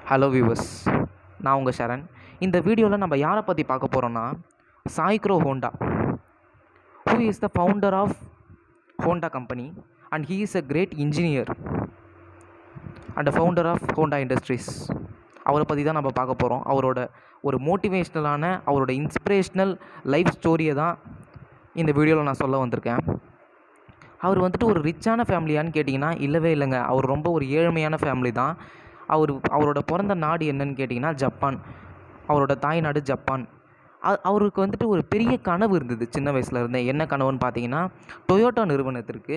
Hello viewers, நான் உங்கள் சரண். இந்த வீடியோவில் நம்ம யாரை பற்றி பார்க்க போகிறோன்னா, Soichiro Honda, who is the founder of Honda company and he is a great engineer and founder of Honda industries. அவரை பற்றி தான் நம்ம பார்க்க போகிறோம். அவரோட ஒரு மோட்டிவேஷ்னலான, அவரோட இன்ஸ்பிரேஷ்னல் லைஃப் ஸ்டோரியை தான் இந்த வீடியோவில் நான் சொல்ல வந்திருக்கேன். அவர் வந்துட்டு ஒரு ரிச்சான ஃபேமிலியான்னு கேட்டிங்கன்னா இல்லவே இல்லைங்க. அவர் ரொம்ப ஒரு ஏழ்மையான ஃபேமிலி தான். அவரோட பிறந்த நாடு என்னன்னு கேட்டிங்கன்னா ஜப்பான். அவரோட தாய் நாடு ஜப்பான். அவருக்கு வந்துட்டு ஒரு பெரிய கனவு இருந்தது சின்ன வயசில் இருந்தே. என்ன கனவுன்னு பார்த்தீங்கன்னா, டொயோட்டா நிறுவனத்திற்கு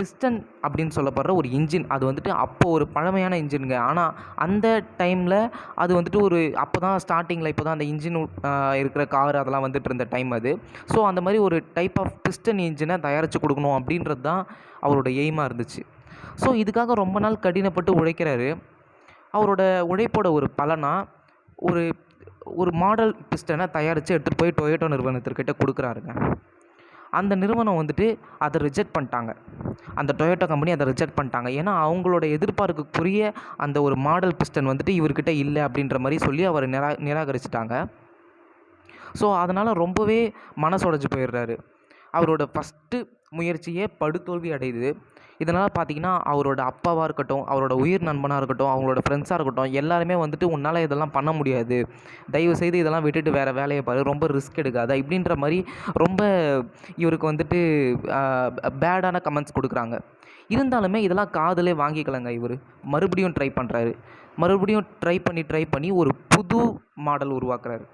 பிஸ்டன் அப்படின்னு சொல்லப்படுற ஒரு இன்ஜின், அது வந்துட்டு அப்போது ஒரு பழமையான இன்ஜினுங்க. ஆனால் அந்த டைமில் அது வந்துட்டு ஒரு அப்போ தான் ஸ்டார்டிங்கில் இப்போ தான் அந்த இன்ஜின் இருக்கிற கார் அதெல்லாம் வந்துட்டு இருந்த டைம் அது. ஸோ அந்த மாதிரி ஒரு டைப் ஆஃப் பிஸ்டன் இன்ஜினை தயாரித்து கொடுக்கணும் அப்படின்றது தான் அவரோட எய்மாக இருந்துச்சு. ஸோ இதுக்காக ரொம்ப நாள் கடினப்பட்டு உழைக்கிறாரு. அவரோட உழைப்போட ஒரு பலனாக ஒரு மாடல் பிஸ்டனை தயாரித்து எடுத்துகிட்டு போய் டொயோட்டோ நிறுவனத்திற்கிட்ட கொடுக்குறாருங்க. அந்த நிறுவனம் வந்துட்டு அதை ரிஜெக்ட் பண்ணிட்டாங்க. அந்த டொயோட்டோ கம்பெனி அதை ரிஜெக்ட் பண்ணிட்டாங்க. ஏன்னா அவங்களோட எதிர்பார்க்கக்கூடிய அந்த ஒரு மாடல் பிஸ்டன் வந்துட்டு இவர்கிட்ட இல்லை அப்படின்ற மாதிரி சொல்லி அவர் நிராகரிச்சிட்டாங்க. ஸோ அதனால் ரொம்பவே மனசொடைஞ்சு போயிடுறாரு. அவரோட ஃபஸ்ட்டு முயற்சியே படுதோல்வி அடையுது. இதனால் பார்த்திங்கன்னா அவரோட அப்பாவாக இருக்கட்டும், அவரோட உயிர் நண்பனாக இருக்கட்டும், அவங்களோட ஃப்ரெண்ட்ஸாக இருக்கட்டும், எல்லாருமே வந்துட்டு உன்னால் இதெல்லாம் பண்ண முடியாது, தயவுசெய்து இதெல்லாம் விட்டுட்டு வேறு வேலையை பாரு, ரொம்ப ரிஸ்க் எடுக்காத இப்படின்ற மாதிரி ரொம்ப இவருக்கு வந்துட்டு பேடான கமெண்ட்ஸ் கொடுக்குறாங்க. இருந்தாலுமே இதெல்லாம் காதிலே வாங்கிக்கலங்க. இவர் மறுபடியும் ட்ரை பண்ணி ஒரு புது மாடல் உருவாக்குறாரு.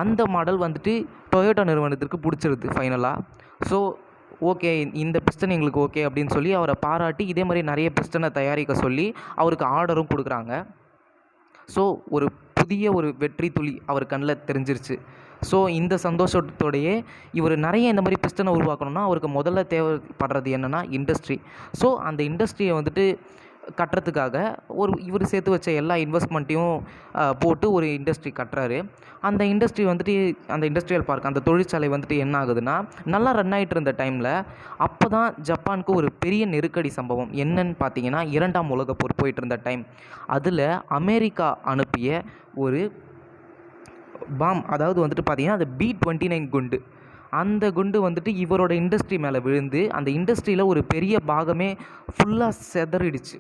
அந்த மாடல் வந்துட்டு டொயோட்டா நிறுவனத்திற்கு பிடிச்சிருது ஃபைனலாக. ஸோ ஓகே, இந்த பிஸ்டன் எங்களுக்கு ஓகே அப்படின்னு சொல்லி அவரை பாராட்டி இதே மாதிரி நிறைய பிஸ்டனை தயாரிக்க சொல்லி அவருக்கு ஆர்டரும் கொடுக்குறாங்க. ஸோ ஒரு புதிய ஒரு வெற்றி துளி அவர் கண்ணில் தெரிஞ்சிருச்சு. ஸோ இந்த சந்தோஷத்தோடையே இவர் நிறைய இந்த மாதிரி பிஸ்டனை உருவாக்கணும்னா அவருக்கு முதல்ல தேவைப்படுறது என்னென்னா இண்டஸ்ட்ரி. ஸோ அந்த இண்டஸ்ட்ரியை வந்துட்டு கட்டுறதுக்காக இவர் சேர்த்து வச்ச எல்லா இன்வெஸ்ட்மெண்ட்டையும் போட்டு ஒரு இண்டஸ்ட்ரி கட்டுறாரு. அந்த இண்டஸ்ட்ரி வந்துட்டு அந்த இண்டஸ்ட்ரியல் பார்க், அந்த தொழிற்சாலை வந்துட்டு என்ன ஆகுதுன்னா, நல்லா ரன் ஆகிட்டு இருந்த டைமில் அப்போ தான் ஜப்பானுக்கு ஒரு பெரிய நெருக்கடி சம்பவம் என்னன்னு பார்த்தீங்கன்னா, 2ஆம் உலகப் போர் போயிட்டு இருந்த டைம். அதில் அமெரிக்கா அனுப்பிய ஒரு பாம், அதாவது வந்துட்டு பார்த்தீங்கன்னா அது B-29 குண்டு. அந்த குண்டு வந்துட்டு இவரோட இண்டஸ்ட்ரி மேலே விழுந்து அந்த இண்டஸ்ட்ரியில் ஒரு பெரிய பாகமே ஃபுல்லாக செதறிடுச்சு.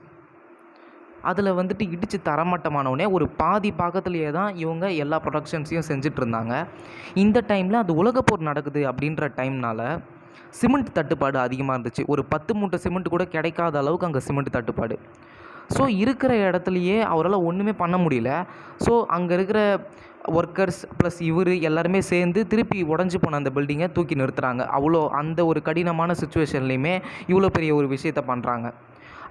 அதில் வந்துட்டு இடித்து தரமட்டமானவுடனே ஒரு பாதி பாகத்துலேயே தான் இவங்க எல்லா ப்ரொடக்ஷன்ஸையும் செஞ்சிட்ருந்தாங்க. இந்த டைமில் அது உலகப்போர் நடக்குது அப்படின்ற டைம்னால் சிமெண்ட் தட்டுப்பாடு அதிகமாக இருந்துச்சு. ஒரு 10 மூட்டை சிமெண்ட் கூட கிடைக்காத அளவுக்கு அங்கே சிமெண்ட் தட்டுப்பாடு. ஸோ இருக்கிற இடத்துலையே அவரால் ஒன்றுமே பண்ண முடியல. ஸோ அங்கே இருக்கிற ஒர்க்கர்ஸ் ப்ளஸ் இவர் எல்லாருமே சேர்ந்து திருப்பி உடஞ்சி போன அந்த பில்டிங்கை தூக்கி நிறுத்துகிறாங்க. அந்த ஒரு கடினமான சுச்சுவேஷன்லேயுமே இவ்வளோ பெரிய ஒரு விஷயத்தை பண்ணுறாங்க.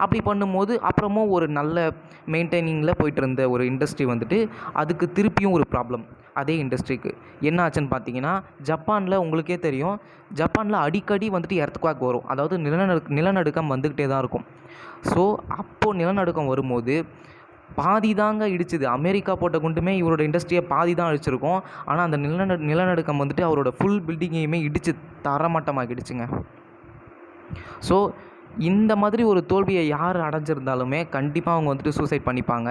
அப்படி பண்ணும்போது அப்புறமும் ஒரு நல்ல மெயின்டைனிங்கில் போயிட்டு இருந்த ஒரு இண்டஸ்ட்ரி வந்துட்டு அதுக்கு திருப்பியும் ஒரு ப்ராப்ளம். அதே இண்டஸ்ட்ரிக்கு என்ன ஆச்சுன்னு பார்த்தீங்கன்னா, ஜப்பானில் உங்களுக்கே தெரியும், ஜப்பானில் அடிக்கடி வந்துட்டு எர்த்குவேக் வரும். அதாவது நிலநடுக்கம் வந்துக்கிட்டே தான் இருக்கும். ஸோ அப்போது நிலநடுக்கம் வரும்போது பாதி தாங்க இடிச்சுது. அமெரிக்கா போட்ட குண்டுமே இவரோட இண்டஸ்ட்ரியை பாதி தான் அழிச்சிருக்கும். ஆனால் அந்த நிலநடுக்கம் வந்துட்டு அவரோட ஃபுல் பில்டிங்கையுமே இடித்து தரமட்டமாகிடுச்சுங்க. ஸோ இந்த மாதிரி ஒரு தோல்வியை யார் அடைஞ்சிருந்தாலுமே கண்டிப்பாக அவங்க வந்துட்டு சூசைட் பண்ணிப்பாங்க.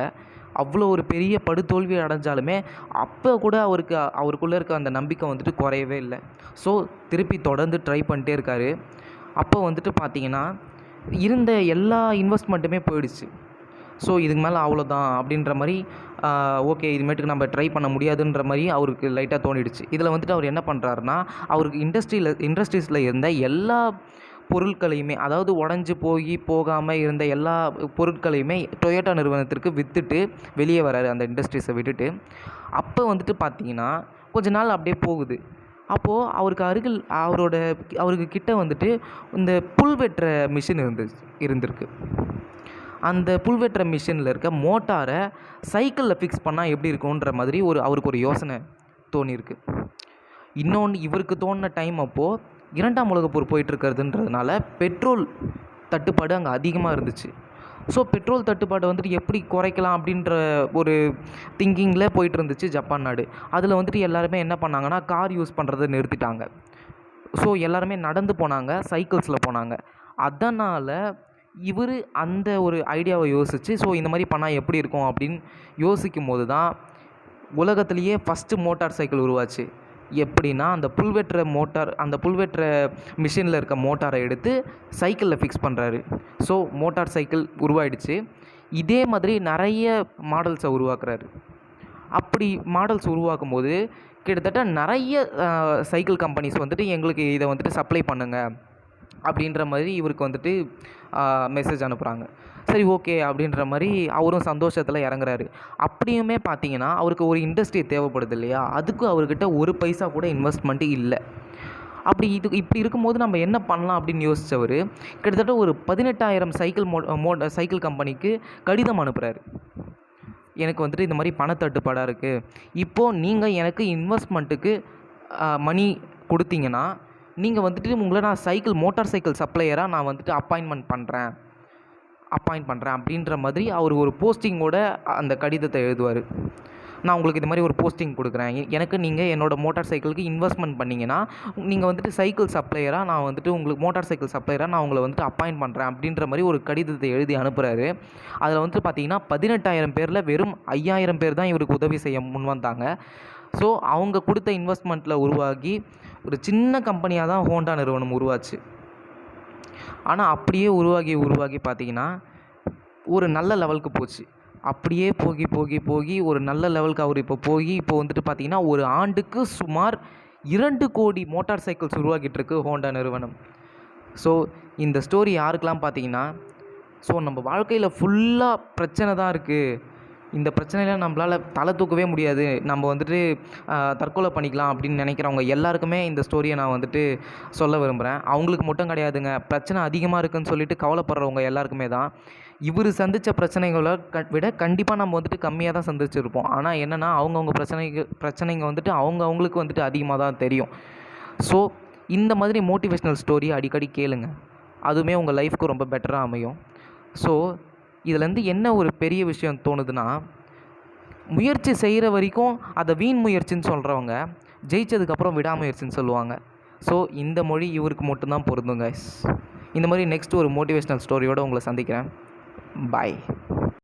அவ்வளோ ஒரு பெரிய படுதோல்வி அடைஞ்சாலுமே அப்போ கூட அவருக்குள்ளே இருக்க அந்த நம்பிக்கை வந்துட்டு குறையவே இல்லை. ஸோ திருப்பி தொடர்ந்து ட்ரை பண்ணிட்டே இருக்கார். அப்போ வந்துட்டு பார்த்திங்கன்னா இருந்த எல்லா இன்வெஸ்ட்மெண்ட்டுமே போயிடுச்சு. ஸோ இதுக்கு மேலே அவ்வளோதான் அப்படின்ற மாதிரி ஓகே, இதுமேட்டுக்கு நம்ம ட்ரை பண்ண முடியாதுன்ற மாதிரி அவருக்கு லைட்டாக தோணிடுச்சு. இதில் வந்துட்டு அவர் என்ன பண்ணுறாருன்னா, அவருக்கு இண்டஸ்ட்ரீஸில் இருந்த எல்லா பொருட்களையுமே, அதாவது உடஞ்சி போகாமல் இருந்த எல்லா பொருட்களையுமே டொயோட்டா நிறுவனத்திற்கு விற்றுட்டு வெளியே வராரு அந்த இண்டஸ்ட்ரீஸை விட்டுட்டு. அப்போ வந்துட்டு பார்த்திங்கன்னா கொஞ்ச நாள் அப்படியே போகுது. அப்போது அவருக்கு கிட்ட வந்துட்டு இந்த புல் வெட்டுற மிஷின் இருந்திருக்கு. அந்த புல் வெட்டுற மிஷினில் இருக்க மோட்டாரை சைக்கிளில் ஃபிக்ஸ் பண்ணால் எப்படி இருக்குன்ற மாதிரி அவருக்கு ஒரு யோசனை தோணியிருக்கு. இன்னொன்று இவருக்கு தோணின டைம் அப்போது 2ஆம் உலகப் போர் போயிட்டுருக்கிறதுன்றதுனால பெட்ரோல் தட்டுப்பாடு அங்கே அதிகமாக இருந்துச்சு. ஸோ பெட்ரோல் தட்டுப்பாடை வந்துட்டு எப்படி குறைக்கலாம் அப்படின்ற ஒரு திங்கிங்கில் போயிட்டு இருந்துச்சு ஜப்பான் நாடு. அதில் வந்துட்டு எல்லாருமே என்ன பண்ணாங்கன்னா, கார் யூஸ் பண்ணுறதை நிறுத்திட்டாங்க. ஸோ எல்லாருமே நடந்து போனாங்க, சைக்கிள்ஸில் போனாங்க. அதனால் இவர் அந்த ஒரு ஐடியாவை யோசித்து ஸோ இந்த மாதிரி பண்ணால் எப்படி இருக்கும் அப்படின்னு யோசிக்கும் போது தான் உலகத்துலேயே ஃபஸ்ட்டு மோட்டார் சைக்கிள் உருவாச்சு. எப்படின்னா அந்த புல்வெட்டுற மோட்டார், அந்த புல்வெட்டுற மிஷினில் இருக்க மோட்டாரை எடுத்து சைக்கிளில் ஃபிக்ஸ் பண்ணுறாரு. ஸோ மோட்டார் சைக்கிள் உருவாயிடுச்சு. இதே மாதிரி நிறைய மாடல்ஸை உருவாக்குறாரு. அப்படி மாடல்ஸ் உருவாக்கும் போது கிட்டத்தட்ட நிறைய சைக்கிள் கம்பெனிஸ் வந்துட்டு எங்களுக்கு இதை வந்துட்டு சப்ளை பண்ணுங்கள் அப்படின்ற மாதிரி இவருக்கு வந்துட்டு மெசேஜ் அனுப்புகிறாங்க. சரி ஓகே அப்படின்ற மாதிரி அவரும் சந்தோஷத்தில் இறங்குறாரு. அப்படியுமே பார்த்தீங்கன்னா அவருக்கு ஒரு இண்டஸ்ட்ரி தேவைப்படுது இல்லையா, அதுக்கு அவர்கிட்ட ஒரு பைசா கூட இன்வெஸ்ட்மெண்ட்டு இல்லை. இப்படி இருக்கும்போது நம்ம என்ன பண்ணலாம் அப்படின்னு யோசித்தவர் கிட்டத்தட்ட ஒரு 18,000 சைக்கிள் கம்பெனிக்கு கடிதம் அனுப்புகிறாரு. எனக்கு வந்துட்டு இந்த மாதிரி பணத்தட்டுப்பாடாக இருக்குது, இப்போது நீங்கள் எனக்கு இன்வெஸ்ட்மெண்ட்டுக்கு மணி கொடுத்தீங்கன்னா நீங்கள் வந்துட்டு உங்களை நான் மோட்டார் சைக்கிள் சப்ளையராக நான் வந்துட்டு அப்பாயின்ட் பண்ணுறேன் அப்படின்ற மாதிரி அவர் ஒரு போஸ்டிங்கோட அந்த கடிதத்தை எழுதுவார். நான் உங்களுக்கு இது மாதிரி ஒரு போஸ்டிங் கொடுக்குறேன், எனக்கு நீங்கள் என்னோடய மோட்டார் சைக்கிளுக்கு இன்வெஸ்ட்மெண்ட் பண்ணிங்கன்னா நீங்கள் வந்துட்டு மோட்டார் சைக்கிள் சப்ளையராக நான் உங்களை வந்துட்டு அப்பாயின்ட் பண்ணுறேன் அப்படின்ற மாதிரி ஒரு கடிதத்தை எழுதி அனுப்புகிறாரு. அதில் வந்துட்டு பார்த்தீங்கன்னா 18,000 பேரில் வெறும் 5,000 பேர் தான் இவருக்கு உதவி செய்ய முன் வந்தாங்க. ஸோ அவங்க கொடுத்த இன்வெஸ்ட்மெண்ட்டில் உருவாகி ஒரு சின்ன கம்பெனியாக தான் ஹோண்டா நிறுவனம் உருவாச்சு. ஆனால் அப்படியே உருவாகி பார்த்தீங்கன்னா ஒரு நல்ல லெவலுக்கு போச்சு. அப்படியே போகி ஒரு நல்ல லெவலுக்கு அவர் இப்போ வந்துட்டு பார்த்தீங்கன்னா ஒரு ஆண்டுக்கு சுமார் 2 கோடி மோட்டார் சைக்கிள்ஸ் உருவாக்கிட்டுருக்கு ஹோண்டா நிறுவனம். ஸோ இந்த ஸ்டோரி யாருக்கெல்லாம் பார்த்தீங்கன்னா, ஸோ நம்ம வாழ்க்கையில் ஃபுல்லாக பிரச்சனை தான் இருக்குது, இந்த பிரச்சனையில் நம்மளால் தலை தூக்கவே முடியாது, நம்ம வந்துட்டு தற்கொலை பண்ணிக்கலாம் அப்படின்னு நினைக்கிறவங்க எல்லாருக்குமே இந்த ஸ்டோரியை நான் வந்துட்டு சொல்ல விரும்புகிறேன். அவங்களுக்கு மட்டும் கிடையாதுங்க, பிரச்சனை அதிகமாக இருக்குதுன்னு சொல்லிட்டு கவலைப்படுறவங்க எல்லாருக்குமே தான். இவர் சந்தித்த பிரச்சனைகளை விட கண்டிப்பாக நம்ம வந்துட்டு கம்மியாக தான் சந்திச்சிருப்போம். ஆனால் என்னென்னா அவங்கவுங்க பிரச்சனைங்க வந்துட்டு அவங்களுக்கு வந்துட்டு அதிகமாக தான் தெரியும். ஸோ இந்த மாதிரி மோட்டிவேஷ்னல் ஸ்டோரி அடிக்கடி கேளுங்க, அதுவுமே உங்கள் லைஃப்க்கு ரொம்ப பெட்டராக அமையும். ஸோ இதுலேருந்து என்ன ஒரு பெரிய விஷயம் தோணுதுன்னா, முயற்சி செய்கிற வரைக்கும் அதை வீண் முயற்சின்னு சொல்கிறவங்க ஜெயிச்சதுக்கப்புறம் விடாமுயற்சின்னு சொல்லுவாங்க. ஸோ இந்த மொழி இவருக்கு மட்டும்தான் பொருந்தும் கைஸ். இந்த மாதிரி நெக்ஸ்ட் ஒரு மோட்டிவேஷ்னல் ஸ்டோரியோடு உங்களை சந்திக்கிறேன். பாய்.